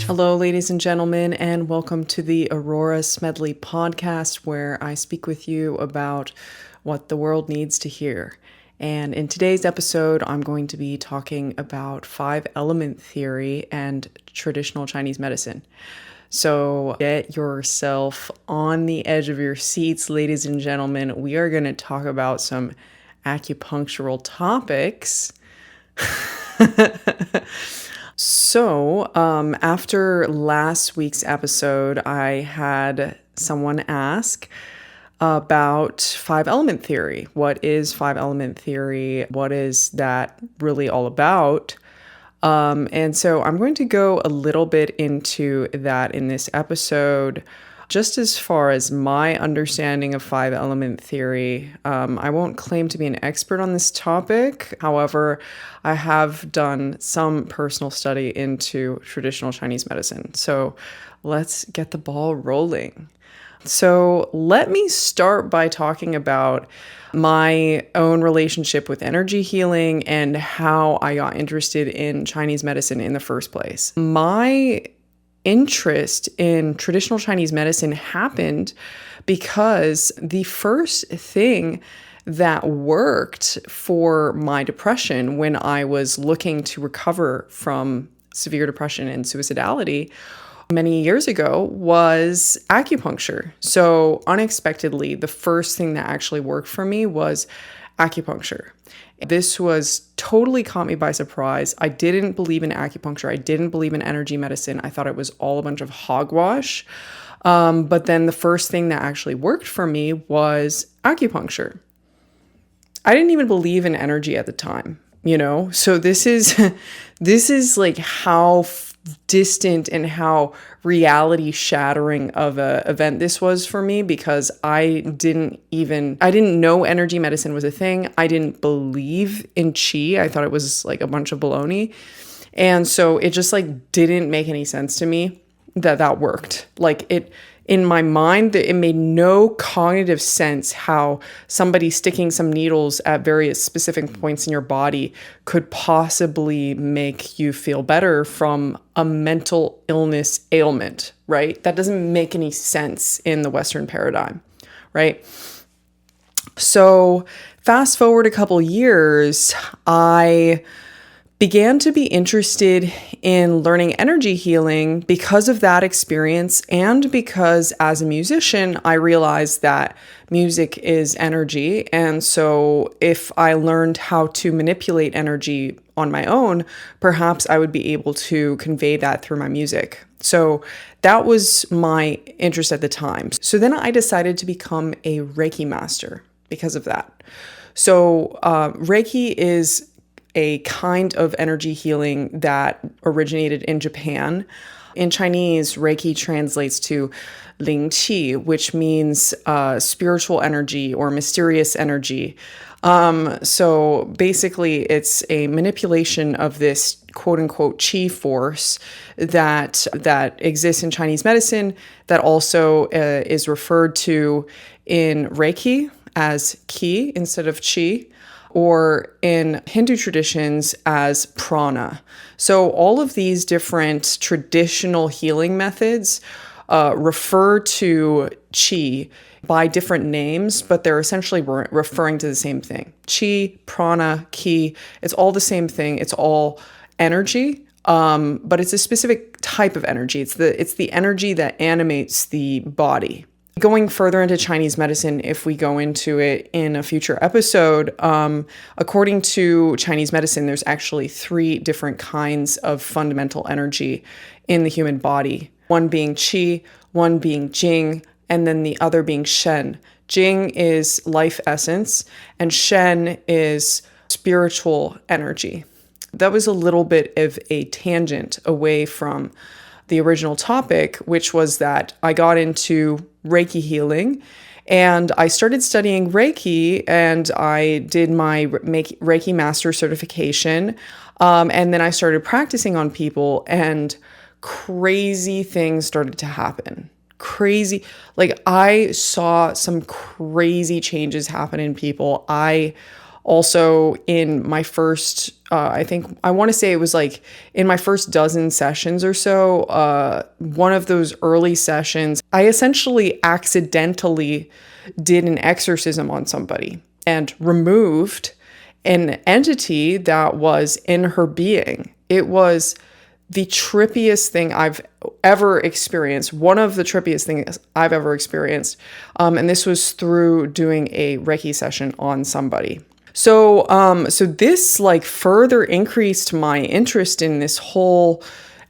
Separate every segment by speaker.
Speaker 1: Hello, ladies and gentlemen, and welcome to the Aurora Smedley podcast, where I speak with you about what the world needs to hear. And in today's episode, I'm going to be talking about 5-element theory and traditional Chinese medicine. So get yourself on the edge of your seats, ladies and gentlemen. We are going to talk about some acupunctural topics. So, after last week's episode, I had someone ask about 5-element theory. What is 5-element theory? What is that really all about? And so I'm going to go a little bit into that in this episode. Just as far as my understanding of 5-element theory, I won't claim to be an expert on this topic. However, I have done some personal study into traditional Chinese medicine. So let's get the ball rolling. So let me start by talking about my own relationship with energy healing and how I got interested in Chinese medicine in the first place. My interest in traditional Chinese medicine happened because the first thing that worked for my depression when I was looking to recover from severe depression and suicidality many years ago was acupuncture. So unexpectedly, the first thing that actually worked for me was acupuncture. This was totally caught me by surprise. I didn't believe in acupuncture. I didn't believe in energy medicine. I thought it was all a bunch of hogwash. But then the first thing that actually worked for me was acupuncture. I didn't even believe in energy at the time, So this is like how distant and how reality shattering of a event this was for me, because I didn't know energy medicine was a thing. I didn't believe in qi. I thought it was like a bunch of baloney. And so it just like didn't make any sense to me that worked. In my mind, it made no cognitive sense how somebody sticking some needles at various specific points in your body could possibly make you feel better from a mental illness ailment, right? That doesn't make any sense in the Western paradigm, right? So fast forward a couple years, I began to be interested in learning energy healing because of that experience, and because as a musician, I realized that music is energy. And so if I learned how to manipulate energy on my own, perhaps I would be able to convey that through my music. So that was my interest at the time. So then I decided to become a Reiki master because of that. So Reiki is a kind of energy healing that originated in Japan. In Chinese, Reiki translates to Ling Qi, which means spiritual energy or mysterious energy. So basically, it's a manipulation of this quote unquote qi force that exists in Chinese medicine, that also is referred to in Reiki as qi instead of qi, or in Hindu traditions as prana. So all of these different traditional healing methods refer to qi by different names, but they're essentially referring to the same thing. Qi, prana, ki, it's all the same thing. It's all energy, but it's a specific type of energy. It's the energy that animates the body. Going further into Chinese medicine, if we go into it in a future episode, according to Chinese medicine, there's actually 3 different kinds of fundamental energy in the human body. One being qi, one being Xing, and then the other being Shen. Xing is life essence, and Shen is spiritual energy. That was a little bit of a tangent away from the original topic, which was that I got into Reiki healing, and I started studying Reiki, and I did my Reiki master certification, and then I started practicing on people, and crazy things started to happen. I saw some crazy changes happen in people. I Also, in my first, I want to say it was like in my first dozen sessions or so, one of those early sessions, I essentially accidentally did an exorcism on somebody and removed an entity that was in her being. It was the trippiest thing I've ever experienced, one of the trippiest things I've ever experienced. And this was through doing a Reiki session on somebody. So this like further increased my interest in this whole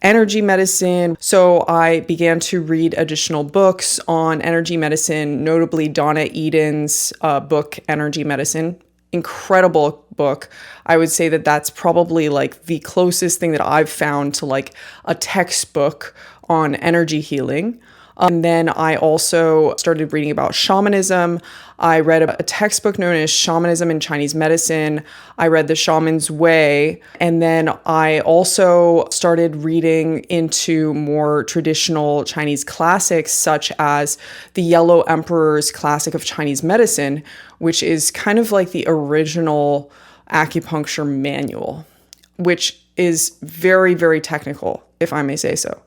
Speaker 1: energy medicine. So I began to read additional books on energy medicine, notably Donna Eden's book, Energy Medicine. Incredible book. I would say that that's probably like the closest thing that I've found to like a textbook on energy healing. And then I also started reading about shamanism. I read a textbook known as Shamanism in Chinese Medicine. I read The Shaman's Way. And then I also started reading into more traditional Chinese classics, such as the Yellow Emperor's Classic of Chinese Medicine, which is kind of like the original acupuncture manual, which is very, very technical, if I may say so.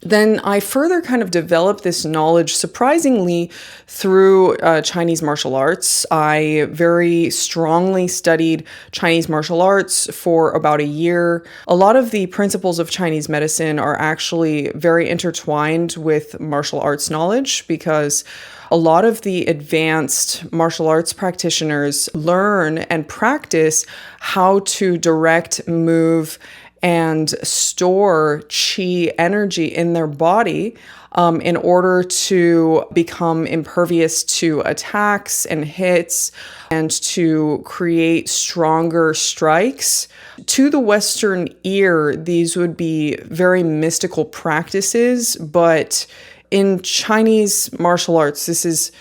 Speaker 1: Then I further kind of developed this knowledge, surprisingly, through Chinese martial arts. I very strongly studied Chinese martial arts for about a year. A lot of the principles of Chinese medicine are actually very intertwined with martial arts knowledge, because a lot of the advanced martial arts practitioners learn and practice how to direct, move, and store qi energy in their body in order to become impervious to attacks and hits and to create stronger strikes. To the Western ear, these would be very mystical practices, but in Chinese martial arts, this is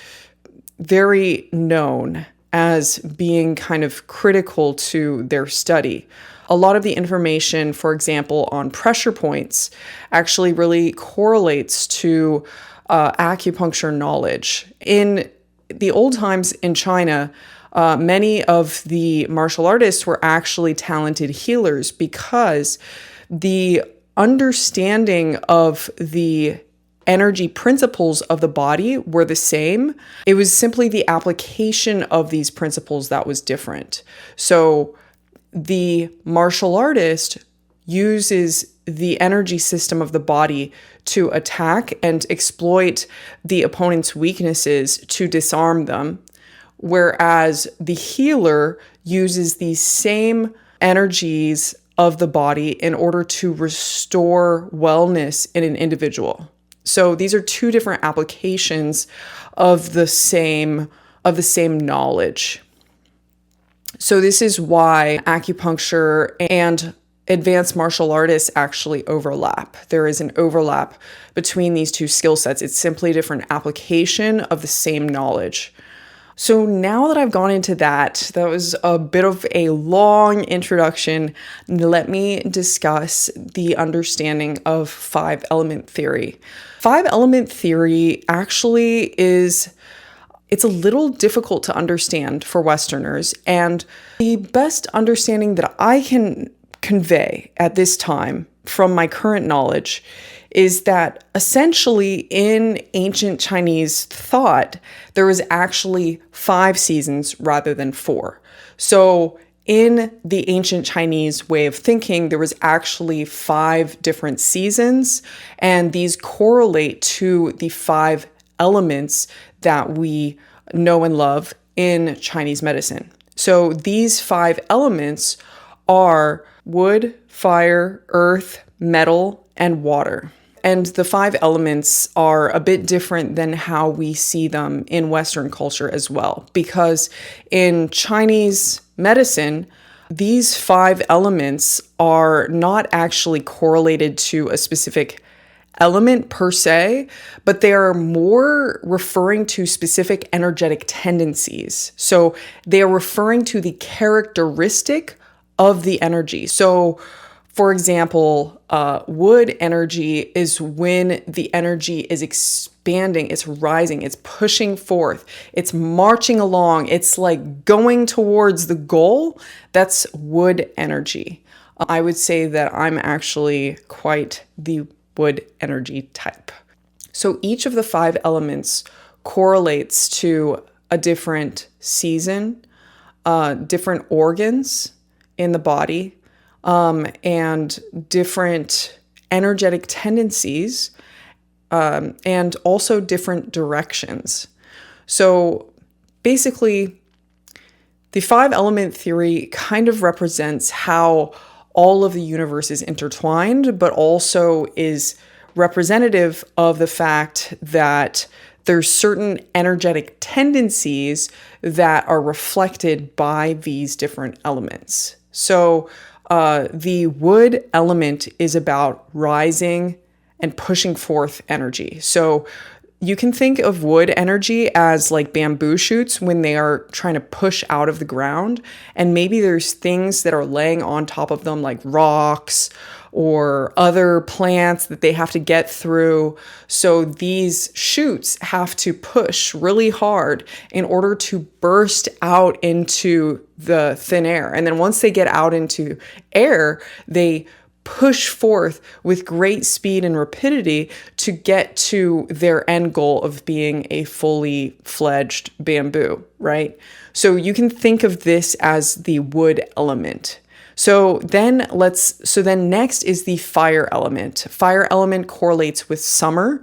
Speaker 1: very known as being kind of critical to their study. A lot of the information, for example, on pressure points actually really correlates to acupuncture knowledge. In the old times in China, many of the martial artists were actually talented healers because the understanding of the energy principles of the body were the same. It was simply the application of these principles that was different. So the martial artist uses the energy system of the body to attack and exploit the opponent's weaknesses to disarm them, whereas the healer uses these same energies of the body in order to restore wellness in an individual. So these are two different applications of the same knowledge. So this is why acupuncture and advanced martial artists actually overlap. There is an overlap between these two skill sets. It's simply a different application of the same knowledge. So now that I've gone into that was a bit of a long introduction. Let me discuss the understanding of 5-element theory. 5-element theory actually it's a little difficult to understand for Westerners, and the best understanding that I can convey at this time from my current knowledge is that essentially in ancient Chinese thought, there was actually 5 seasons rather than 4. So in the ancient Chinese way of thinking, there was actually 5 different seasons, and these correlate to the 5 elements that we know and love in Chinese medicine. So these 5 elements are wood, fire, earth, metal, and water. And the 5 elements are a bit different than how we see them in Western culture as well, because in Chinese medicine, these 5 elements are not actually correlated to a specific element per se, but they are more referring to specific energetic tendencies. So they are referring to the characteristic of the energy. So For example, wood energy is when the energy is expanding, it's rising, it's pushing forth, it's marching along, it's like going towards the goal. That's wood energy. I would say that I'm actually quite the wood energy type. So each of the 5 elements correlates to a different season, different organs in the body, and different energetic tendencies, and also different directions. So basically, the 5-element theory kind of represents how all of the universe is intertwined, but also is representative of the fact that there's certain energetic tendencies that are reflected by these different elements. So the wood element is about rising and pushing forth energy. So you can think of wood energy as like bamboo shoots when they are trying to push out of the ground. And maybe there's things that are laying on top of them, like rocks or other plants that they have to get through. So these shoots have to push really hard in order to burst out into the thin air. And then once they get out into air, they push forth with great speed and rapidity to get to their end goal of being a fully fledged bamboo, right? So you can think of this as the wood element. So then next is the fire element. Fire element correlates with summer.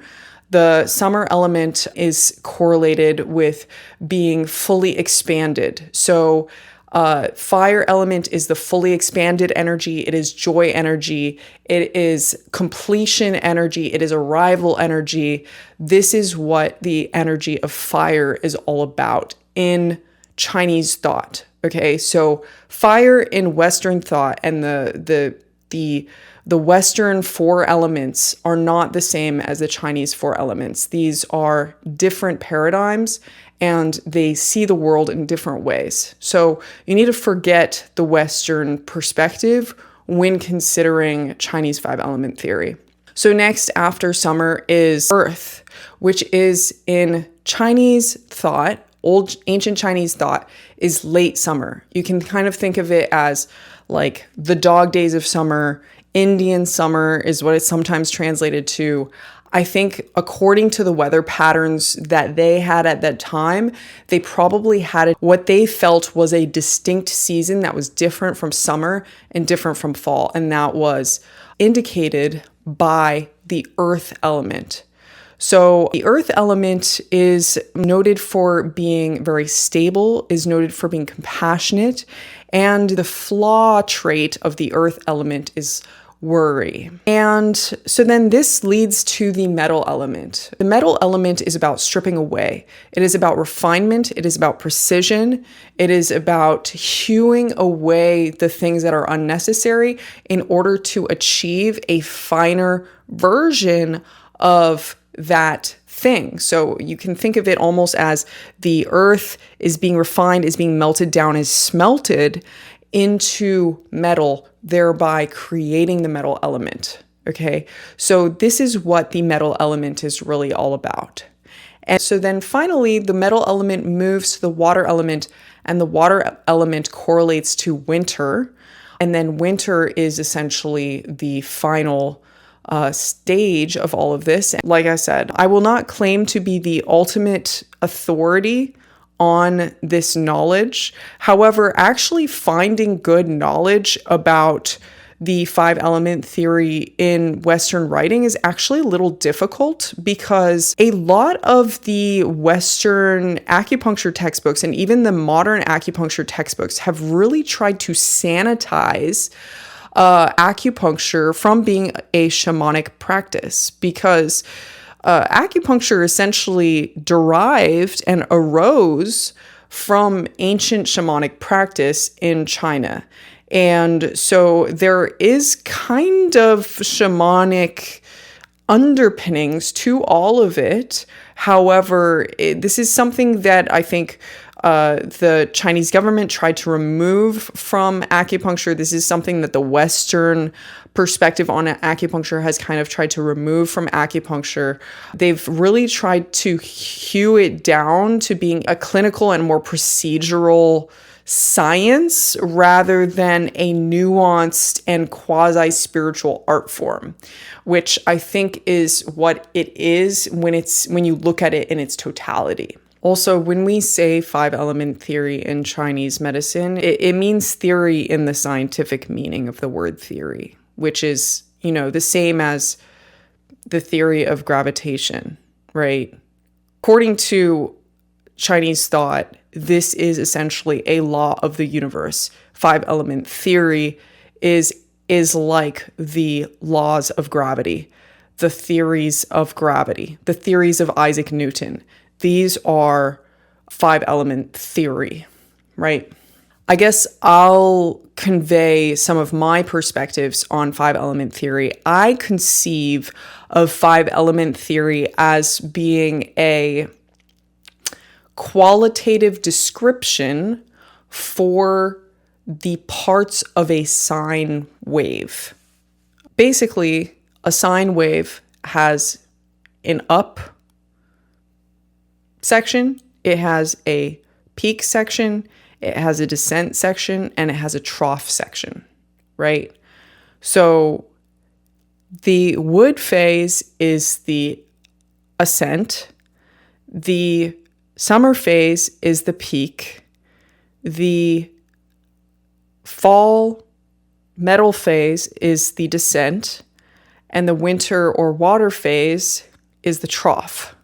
Speaker 1: The summer element is correlated with being fully expanded. So fire element is the fully expanded energy. It is joy energy. It is completion energy. It is arrival energy. This is what the energy of fire is all about in Chinese thought. Okay, so fire in Western thought and the Western 4 elements are not the same as the Chinese 4 elements. These are different paradigms, and they see the world in different ways. So you need to forget the Western perspective when considering Chinese 5-element theory. So next after summer is earth, which is in Chinese thought, ancient Chinese thought, is late summer. You can kind of think of it as like the dog days of summer. Indian summer is what it's sometimes translated to. I think according to the weather patterns that they had at that time, they probably had what they felt was a distinct season that was different from summer and different from fall. And that was indicated by the earth element. So the earth element is noted for being very stable, is noted for being compassionate, and the flaw trait of the earth element is worry. And so then this leads to the metal element. The metal element is about stripping away. It is about refinement. It is about precision. It is about hewing away the things that are unnecessary in order to achieve a finer version of that thing. So you can think of it almost as the earth is being refined, is being melted down, is smelted into metal, thereby creating the metal element. Okay, so this is what the metal element is really all about. And so then finally, the metal element moves to the water element, and the water element correlates to winter. And then winter is essentially the final stage of all of this. Like I said, I will not claim to be the ultimate authority on this knowledge. However, actually finding good knowledge about the 5-element theory in Western writing is actually a little difficult because a lot of the Western acupuncture textbooks and even the modern acupuncture textbooks have really tried to sanitize acupuncture from being a shamanic practice, because acupuncture essentially derived and arose from ancient shamanic practice in China. And so there is kind of shamanic underpinnings to all of it. However, this is something that I think The Chinese government tried to remove from acupuncture. This is something that the Western perspective on acupuncture has kind of tried to remove from acupuncture. They've really tried to hew it down to being a clinical and more procedural science rather than a nuanced and quasi-spiritual art form, which I think is what it is when you look at it in its totality. Also, when we say five-element theory in Chinese medicine, it means theory in the scientific meaning of the word theory, which is, the same as the theory of gravitation, right? According to Chinese thought, this is essentially a law of the universe. Five-element theory is like the laws of gravity, the theories of gravity, the theories of Isaac Newton. These are five-element theory, right? I guess I'll convey some of my perspectives on five-element theory. I conceive of five-element theory as being a qualitative description for the parts of a sine wave. Basically, a sine wave has an up section, it has a peak section, it has a descent section, and it has a trough section, right? So the wood phase is the ascent, the summer phase is the peak, the fall metal phase is the descent, and the winter or water phase is the trough.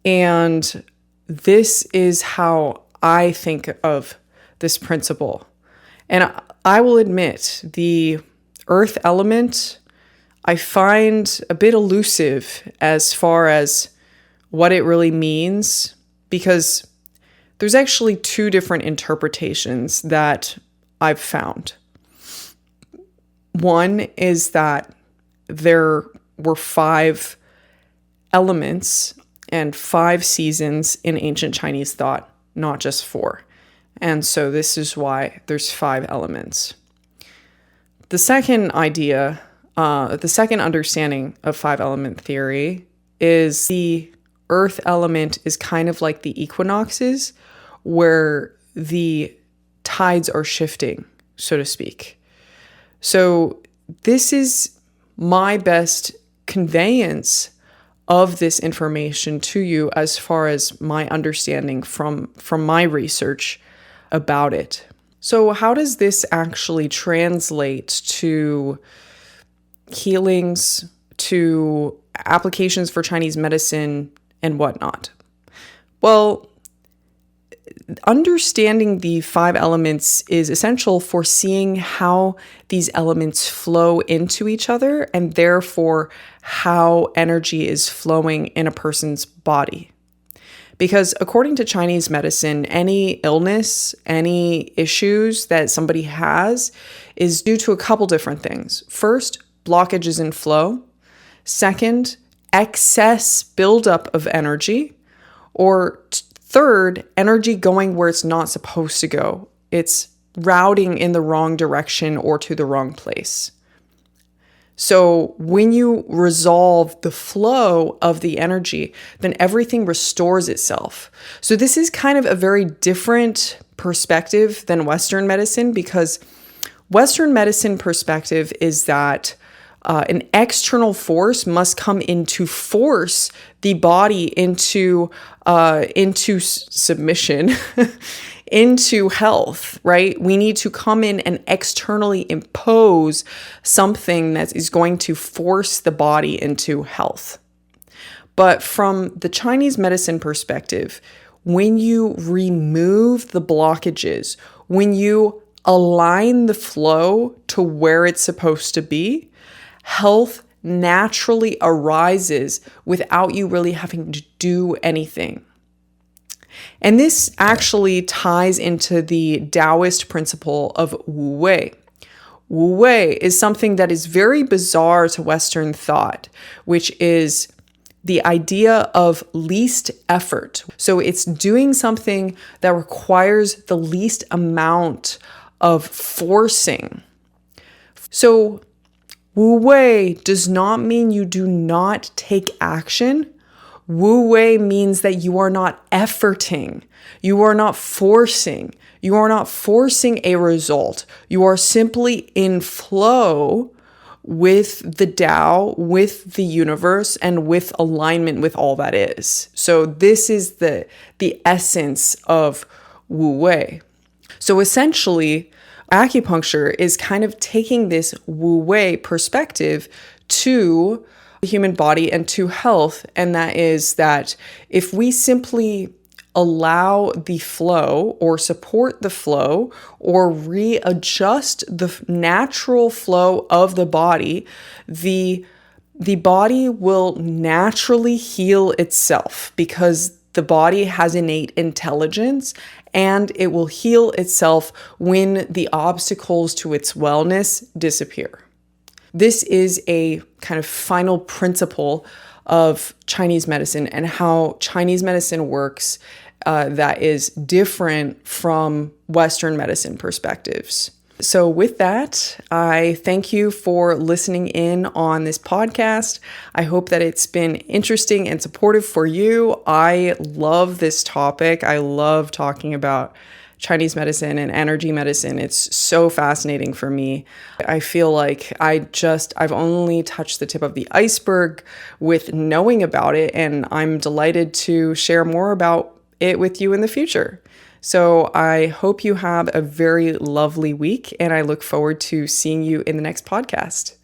Speaker 1: And this is how I think of this principle. And I will admit, the earth element, I find a bit elusive as far as what it really means, because there's actually two different interpretations that I've found. One is that there were 5 elements and 5 seasons in ancient Chinese thought, not just 4. And so this is why there's 5 elements. The second idea, the second understanding of 5-element theory is the earth element is kind of like the equinoxes, where the tides are shifting, so to speak. So this is my best conveyance of this information to you as far as my understanding from my research about it. So how does this actually translate to healings, to applications for Chinese medicine and whatnot? Well, understanding the 5 elements is essential for seeing how these elements flow into each other and therefore how energy is flowing in a person's body. Because according to Chinese medicine, any illness, any issues that somebody has is due to a couple different things. First, blockages in flow. Second, excess buildup of energy. Or third, energy going where it's not supposed to go. It's routing in the wrong direction or to the wrong place. So when you resolve the flow of the energy, then everything restores itself. So this is kind of a very different perspective than Western medicine, because Western medicine perspective is that an external force must come in to force the body into submission, into health, right? We need to come in and externally impose something that is going to force the body into health. But from the Chinese medicine perspective, when you remove the blockages, when you align the flow to where it's supposed to be, health naturally arises without you really having to do anything. And this actually ties into the Taoist principle of Wu Wei. Wu Wei is something that is very bizarre to Western thought, which is the idea of least effort. So it's doing something that requires the least amount of forcing. So Wu Wei does not mean you do not take action. Wu Wei means that you are not efforting. You are not forcing. You are not forcing a result. You are simply in flow with the Tao, with the universe, and with alignment with all that is. So this is the essence of Wu Wei. So essentially, acupuncture is kind of taking this Wu Wei perspective to the human body and to health. And that is that if we simply allow the flow or support the flow or readjust the natural flow of the body will naturally heal itself because the body has innate intelligence, and it will heal itself when the obstacles to its wellness disappear. This is a kind of final principle of Chinese medicine and how Chinese medicine works that is different from Western medicine perspectives. So with that, I thank you for listening in on this podcast. I hope that it's been interesting and supportive for you. I love this topic. I love talking about Chinese medicine and energy medicine. It's so fascinating for me. I feel like I've only touched the tip of the iceberg with knowing about it, and I'm delighted to share more about it with you in the future. So I hope you have a very lovely week, and I look forward to seeing you in the next podcast.